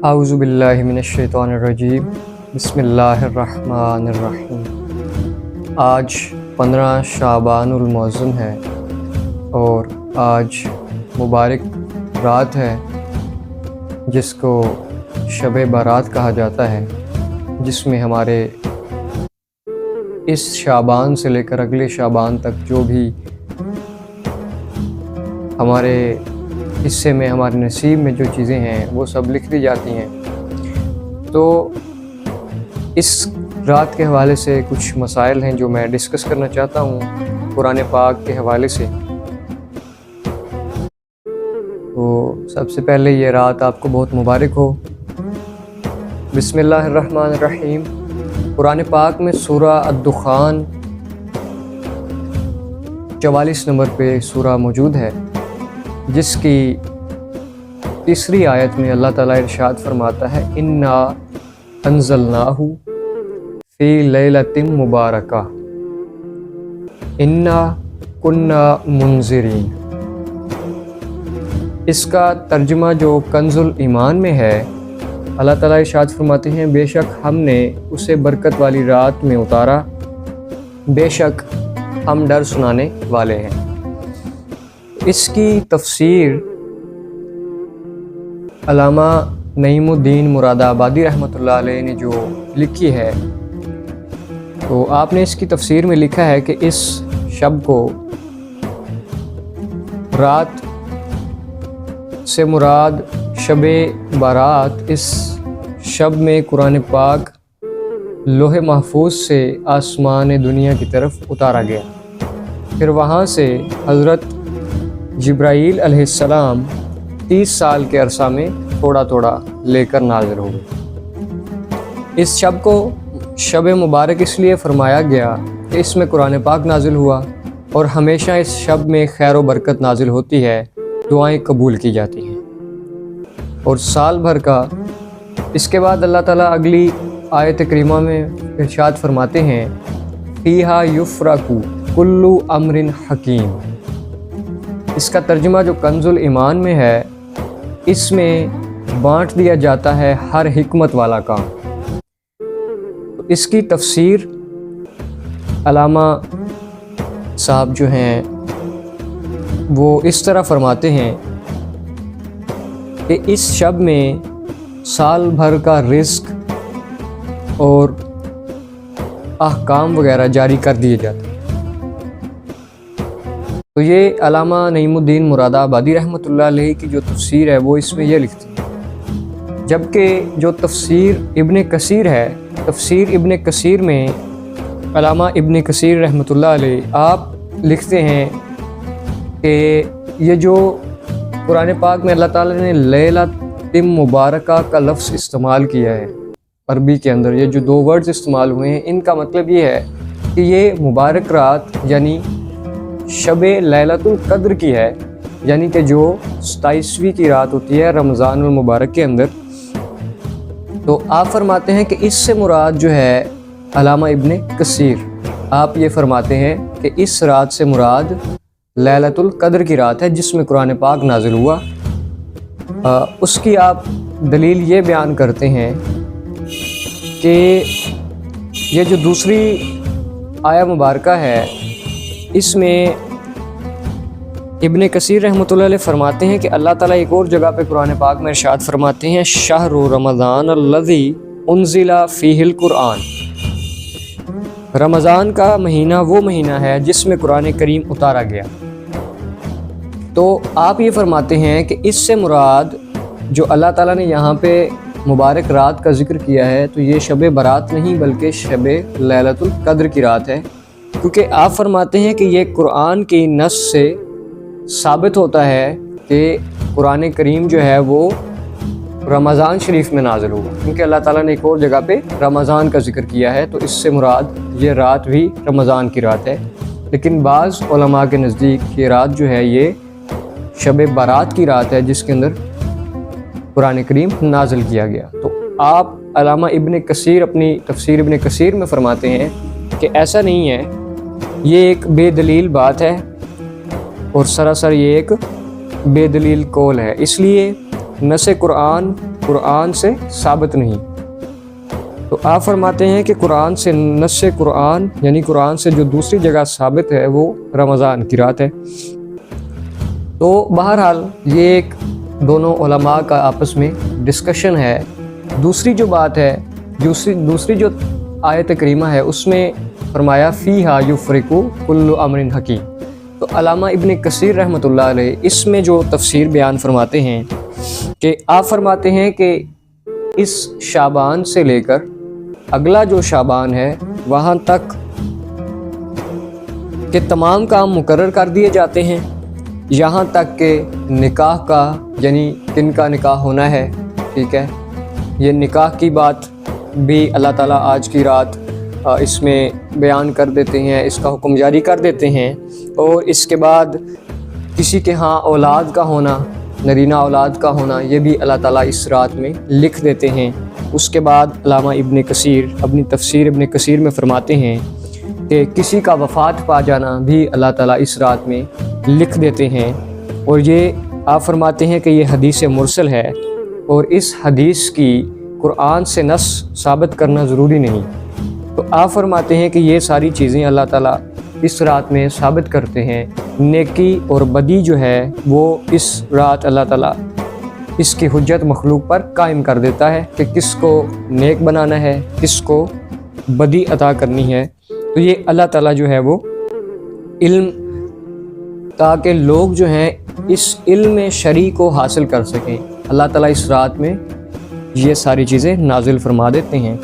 اعوذ باللہ من الشیطان الرجیم بسم اللہ الرحمن الرحیم۔ آج 15 شعبان المعظم ہے اور آج مبارک رات ہے جس کو شب بارات کہا جاتا ہے، جس میں ہمارے اس شعبان سے لے کر اگلے شعبان تک جو بھی ہمارے حصے میں، ہمارے نصیب میں جو چیزیں ہیں وہ سب لکھ دی جاتی ہیں۔ تو اس رات کے حوالے سے کچھ مسائل ہیں جو میں ڈسکس کرنا چاہتا ہوں قرآن پاک کے حوالے سے۔ تو سب سے پہلے یہ رات آپ کو بہت مبارک ہو۔ بسم اللہ الرحمن الرحیم۔ قرآن پاک میں سورہ الدخان 44 نمبر پہ سورہ موجود ہے، جس کی تیسری آیت میں اللہ تعالیٰ ارشاد فرماتا ہے انا انزلناہ فی لیلۃ مبارکہ انا کنا منذرین۔ اس کا ترجمہ جو کنز الایمان میں ہے، اللہ تعالیٰ ارشاد فرماتے ہیں بے شک ہم نے اسے برکت والی رات میں اتارا، بے شک ہم ڈر سنانے والے ہیں۔ اس کی تفسیر علامہ نعیم الدین مراد آبادی رحمۃ اللہ علیہ نے جو لکھی ہے، تو آپ نے اس کی تفسیر میں لکھا ہے کہ اس شب کو رات سے مراد شب بارات، اس شب میں قرآن پاک لوح محفوظ سے آسمان دنیا کی طرف اتارا گیا، پھر وہاں سے حضرت جبرائیل علیہ السلام 30 سال کے عرصہ میں تھوڑا تھوڑا لے کر نازل ہو گئے۔ اس شب کو شب مبارک اس لیے فرمایا گیا کہ اس میں قرآن پاک نازل ہوا، اور ہمیشہ اس شب میں خیر و برکت نازل ہوتی ہے، دعائیں قبول کی جاتی ہیں، اور سال بھر کا۔ اس کے بعد اللہ تعالیٰ اگلی آیت کریمہ میں ارشاد فرماتے ہیں فیہا یفرق کل امر حکیم۔ اس کا ترجمہ جو کنز الایمان میں ہے، اس میں بانٹ دیا جاتا ہے ہر حکمت والا کام۔ اس کی تفسیر علامہ صاحب جو ہیں وہ اس طرح فرماتے ہیں کہ اس شب میں سال بھر کا رزق اور احکام وغیرہ جاری کر دیے جاتے ہیں۔ تو یہ علامہ نعیم الدین مراد آبادی رحمۃ اللہ علیہ کی جو تفسیر ہے وہ اس میں یہ لکھتی ہے، جبکہ جو تفسیر ابن کثیر ہے، تفسیر ابن کثیر میں علامہ ابن کثیر رحمۃ اللہ علیہ آپ لکھتے ہیں کہ یہ جو قرآن پاک میں اللہ تعالیٰ نے لیلۃ مبارکہ کا لفظ استعمال کیا ہے عربی کے اندر، یہ جو 2 ورڈز استعمال ہوئے ہیں، ان کا مطلب یہ ہے کہ یہ مبارک رات یعنی شب لیلۃ القدر کی ہے، یعنی کہ جو 27ویں کی رات ہوتی ہے رمضان المبارک کے اندر۔ تو آپ فرماتے ہیں کہ اس سے مراد جو ہے علامہ ابن کثیر، آپ یہ فرماتے ہیں کہ اس رات سے مراد لیلۃ القدر کی رات ہے جس میں قرآن پاک نازل ہوا۔ اس کی آپ دلیل یہ بیان کرتے ہیں کہ یہ جو دوسری آیہ مبارکہ ہے، اس میں ابن کثیر رحمۃ اللہ علیہ فرماتے ہیں کہ اللہ تعالیٰ ایک اور جگہ پہ قرآن پاک میں ارشاد فرماتے ہیں شہر رمضان الذی انزل فیہ القرآن۔ رمضان کا مہینہ وہ مہینہ ہے جس میں قرآن کریم اتارا گیا۔ تو آپ یہ فرماتے ہیں کہ اس سے مراد جو اللہ تعالیٰ نے یہاں پہ مبارک رات کا ذکر کیا ہے، تو یہ شب برات نہیں بلکہ شب لیلۃ القدر کی رات ہے، کیونکہ آپ فرماتے ہیں کہ یہ قرآن کی نص سے ثابت ہوتا ہے کہ قرآن کریم جو ہے وہ رمضان شریف میں نازل ہوا، کیونکہ اللہ تعالیٰ نے ایک اور جگہ پہ رمضان کا ذکر کیا ہے، تو اس سے مراد یہ رات بھی رمضان کی رات ہے۔ لیکن بعض علماء کے نزدیک یہ رات جو ہے یہ شب بارات کی رات ہے جس کے اندر قرآن کریم نازل کیا گیا۔ تو آپ علامہ ابن کثیر اپنی تفسیر ابن کثیر میں فرماتے ہیں کہ ایسا نہیں ہے، یہ ایک بے دلیل بات ہے اور سراسر یہ ایک بے دلیل قول ہے، اس لیے نص قرآن قرآن سے ثابت نہیں۔ تو آپ فرماتے ہیں کہ قرآن سے نص قرآن یعنی قرآن سے جو دوسری جگہ ثابت ہے وہ رمضان کی رات ہے۔ تو بہرحال یہ ایک دونوں علماء کا آپس میں ڈسکشن ہے۔ دوسری جو بات ہے، دوسری جو آیت کریمہ ہے، اس میں فرمایا فیہا یفرقو کل امر حکیم۔ تو علامہ ابن کثیر رحمۃ اللہ علیہ اس میں جو تفسیر بیان فرماتے ہیں کہ آپ فرماتے ہیں کہ اس شعبان سے لے کر اگلا جو شعبان ہے وہاں تک کہ تمام کام مقرر کر دیے جاتے ہیں، یہاں تک کہ نکاح کا یعنی کن کا نکاح ہونا ہے، ٹھیک ہے، یہ نکاح کی بات بھی اللہ تعالیٰ آج کی رات اس میں بیان کر دیتے ہیں، اس کا حکم جاری کر دیتے ہیں۔ اور اس کے بعد کسی کے ہاں اولاد کا ہونا، نرینہ اولاد کا ہونا، یہ بھی اللہ تعالیٰ اس رات میں لکھ دیتے ہیں۔ اس کے بعد علامہ ابن کثیر اپنی تفسیر ابن کثیر میں فرماتے ہیں کہ کسی کا وفات پا جانا بھی اللہ تعالیٰ اس رات میں لکھ دیتے ہیں۔ اور یہ آپ فرماتے ہیں کہ یہ حدیث مرسل ہے اور اس حدیث کی قرآن سے نص ثابت کرنا ضروری نہیں۔ تو آپ فرماتے ہیں کہ یہ ساری چیزیں اللہ تعالیٰ اس رات میں ثابت کرتے ہیں۔ نیکی اور بدی جو ہے وہ اس رات اللہ تعالیٰ اس کی حجت مخلوق پر قائم کر دیتا ہے کہ کس کو نیک بنانا ہے، کس کو بدی عطا کرنی ہے۔ تو یہ اللہ تعالیٰ جو ہے وہ علم، تاکہ لوگ جو ہیں اس علم شرعی کو حاصل کر سکیں، اللہ تعالیٰ اس رات میں یہ ساری چیزیں نازل فرما دیتے ہیں۔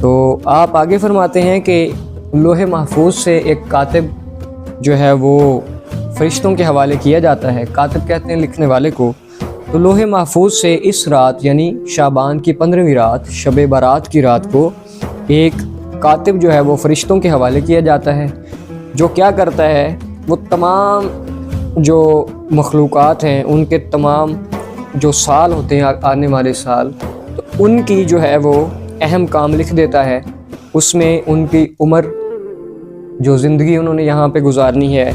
تو آپ آگے فرماتے ہیں کہ لوح محفوظ سے ایک کاتب جو ہے وہ فرشتوں کے حوالے کیا جاتا ہے، کاتب کہتے ہیں لکھنے والے کو۔ تو لوح محفوظ سے اس رات یعنی شعبان کی 15ویں رات، شب برات کی رات کو ایک کاتب جو ہے وہ فرشتوں کے حوالے کیا جاتا ہے، جو کیا کرتا ہے، وہ تمام جو مخلوقات ہیں ان کے تمام جو سال ہوتے ہیں آنے والے سال، تو ان کی جو ہے وہ اہم کام لکھ دیتا ہے۔ اس میں ان کی عمر، جو زندگی انہوں نے یہاں پہ گزارنی ہے،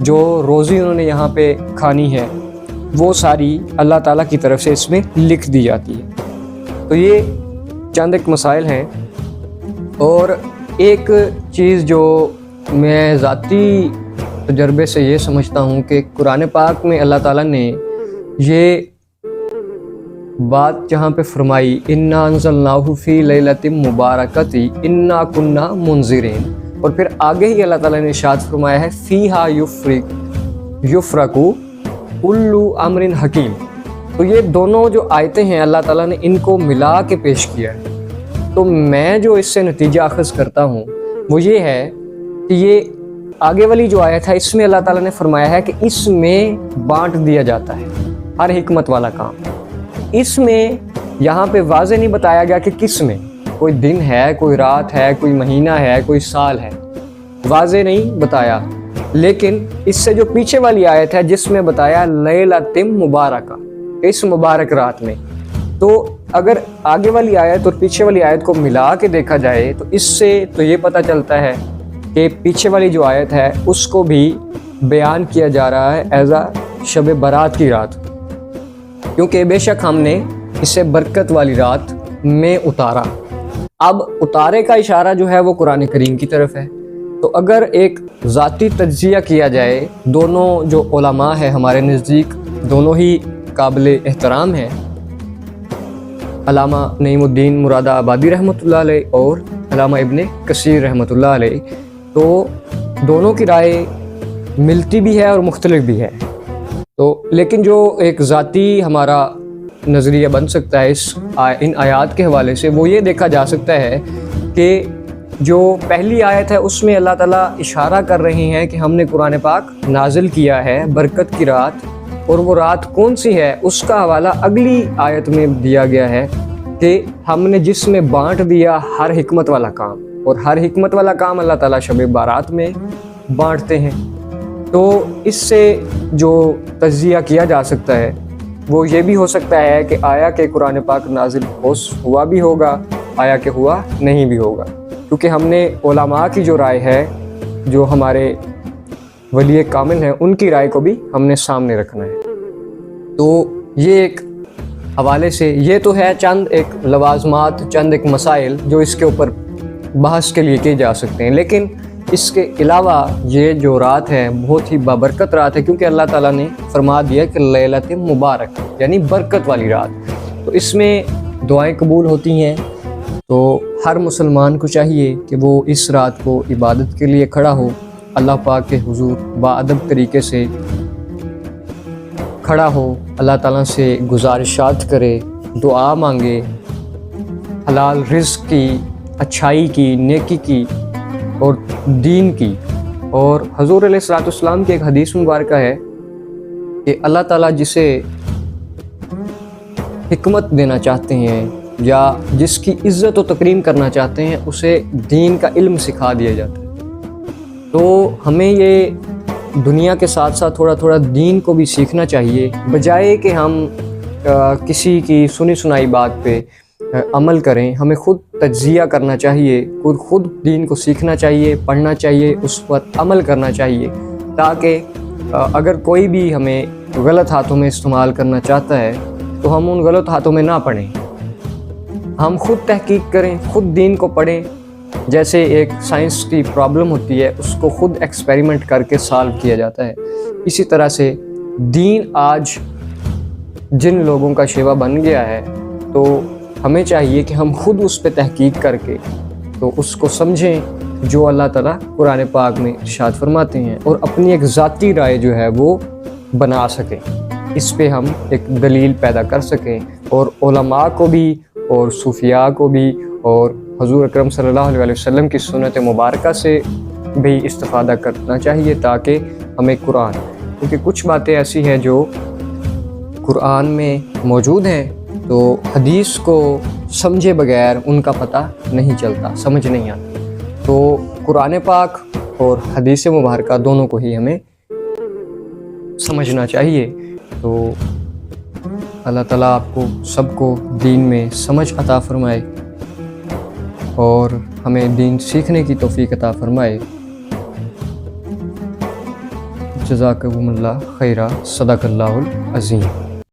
جو روزی انہوں نے یہاں پہ کھانی ہے، وہ ساری اللہ تعالیٰ کی طرف سے اس میں لکھ دی جاتی ہے۔ تو یہ چند ایک مسائل ہیں۔ اور ایک چیز جو میں ذاتی تجربے سے یہ سمجھتا ہوں کہ قرآن پاک میں اللہ تعالیٰ نے یہ بات جہاں پہ فرمائی اِنَّا أَنزَلْنَاهُ فِي لَيْلَةٍ مُبَارَكَةٍ إِنَّا كُنَّا مُنذِرِينَ، اور پھر آگے ہی اللہ تعالیٰ نے ارشاد فرمایا ہے فِيهَا يُفْرَقُ كُلُّ أَمْرٍ حَكِيمٍ۔ تو یہ دونوں جو آیتیں ہیں اللہ تعالیٰ نے ان کو ملا کے پیش کیا ہے۔ تو میں جو اس سے نتیجہ اخذ کرتا ہوں وہ یہ ہے کہ یہ آگے والی جو آیت ہے اس میں اللہ تعالیٰ نے فرمایا ہے کہ اس میں بانٹ دیا جاتا ہے ہر حکمت والا کام۔ اس میں یہاں پہ واضح نہیں بتایا گیا کہ کس میں، کوئی دن ہے، کوئی رات ہے، کوئی مہینہ ہے، کوئی سال ہے، واضح نہیں بتایا۔ لیکن اس سے جو پیچھے والی آیت ہے جس میں بتایا لیلۃ مبارکہ، اس مبارک رات میں، تو اگر آگے والی آیت اور پیچھے والی آیت کو ملا کے دیکھا جائے تو اس سے تو یہ پتہ چلتا ہے کہ پیچھے والی جو آیت ہے اس کو بھی بیان کیا جا رہا ہے ایز اے شب برات کی رات، کیونکہ بے شک ہم نے اسے برکت والی رات میں اتارا۔ اب اتارے کا اشارہ جو ہے وہ قرآن کریم کی طرف ہے۔ تو اگر ایک ذاتی تجزیہ کیا جائے، دونوں جو علماء ہیں ہمارے نزدیک دونوں ہی قابل احترام ہیں، علامہ نعیم الدین مراد آبادی رحمۃ اللہ علیہ اور علامہ ابن کثیر رحمۃ اللہ علیہ، تو دونوں کی رائے ملتی بھی ہے اور مختلف بھی ہے۔ تو لیکن جو ایک ذاتی ہمارا نظریہ بن سکتا ہے ان آیات کے حوالے سے، وہ یہ دیکھا جا سکتا ہے کہ جو پہلی آیت ہے اس میں اللہ تعالیٰ اشارہ کر رہے ہیں کہ ہم نے قرآن پاک نازل کیا ہے برکت کی رات، اور وہ رات کون سی ہے اس کا حوالہ اگلی آیت میں دیا گیا ہے کہ ہم نے جس میں بانٹ دیا ہر حکمت والا کام، اور ہر حکمت والا کام اللہ تعالیٰ شب بارات میں بانٹتے ہیں۔ تو اس سے جو تجزیہ کیا جا سکتا ہے وہ یہ بھی ہو سکتا ہے کہ آیا کہ قرآن پاک نازل ہوا بھی ہوگا، آیا کہ ہوا نہیں بھی ہوگا، کیونکہ ہم نے علماء کی جو رائے ہے، جو ہمارے ولی کامل ہیں، ان کی رائے کو بھی ہم نے سامنے رکھنا ہے۔ تو یہ ایک حوالے سے یہ تو ہے چند ایک لوازمات، چند ایک مسائل جو اس کے اوپر بحث کے لیے کیے جا سکتے ہیں، لیکن اس کے علاوہ یہ جو رات ہے بہت ہی بابرکت رات ہے، کیونکہ اللہ تعالیٰ نے فرما دیا کہ لیلۃ مبارک یعنی برکت والی رات، تو اس میں دعائیں قبول ہوتی ہیں۔ تو ہر مسلمان کو چاہیے کہ وہ اس رات کو عبادت کے لیے کھڑا ہو، اللہ پاک کے حضور باادب طریقے سے کھڑا ہو، اللہ تعالیٰ سے گزارشات کرے، دعا مانگے، حلال رزق کی، اچھائی کی، نیکی کی اور دین کی۔ اور حضور علیہ الصلوۃ والسلام کی ایک حدیث مبارکہ ہے کہ اللہ تعالیٰ جسے حکمت دینا چاہتے ہیں یا جس کی عزت و تکریم کرنا چاہتے ہیں، اسے دین کا علم سکھا دیا جاتا ہے۔ تو ہمیں یہ دنیا کے ساتھ ساتھ تھوڑا تھوڑا دین کو بھی سیکھنا چاہیے، بجائے کہ ہم کسی کی سنی سنائی بات پہ عمل کریں۔ ہمیں خود تجزیہ کرنا چاہیے، خود دین کو سیکھنا چاہیے، پڑھنا چاہیے، اس پر عمل کرنا چاہیے، تاکہ اگر کوئی بھی ہمیں غلط ہاتھوں میں استعمال کرنا چاہتا ہے تو ہم ان غلط ہاتھوں میں نہ پڑیں، ہم خود تحقیق کریں، خود دین کو پڑھیں۔ جیسے ایک سائنس کی پرابلم ہوتی ہے، اس کو خود ایکسپیریمنٹ کر کے سالو کیا جاتا ہے، اسی طرح سے دین آج جن لوگوں کا شیوا بن گیا ہے، تو ہمیں چاہیے کہ ہم خود اس پہ تحقیق کر کے تو اس کو سمجھیں جو اللہ تعالیٰ قرآن پاک میں ارشاد فرماتے ہیں، اور اپنی ایک ذاتی رائے جو ہے وہ بنا سکیں، اس پہ ہم ایک دلیل پیدا کر سکیں، اور علماء کو بھی اور صوفیاء کو بھی اور حضور اکرم صلی اللہ علیہ وسلم کی سنت مبارکہ سے بھی استفادہ کرنا چاہیے، تاکہ ہمیں قرآن، کیونکہ کچھ باتیں ایسی ہیں جو قرآن میں موجود ہیں تو حدیث کو سمجھے بغیر ان کا پتہ نہیں چلتا، سمجھ نہیں آتا، تو قرآن پاک اور حدیث مبارکہ دونوں کو ہی ہمیں سمجھنا چاہیے۔ تو اللہ تعالیٰ آپ کو سب کو دین میں سمجھ عطا فرمائے اور ہمیں دین سیکھنے کی توفیق عطا فرمائے۔ جزاکم اللہ خیرہ، صدق اللہ العظیم۔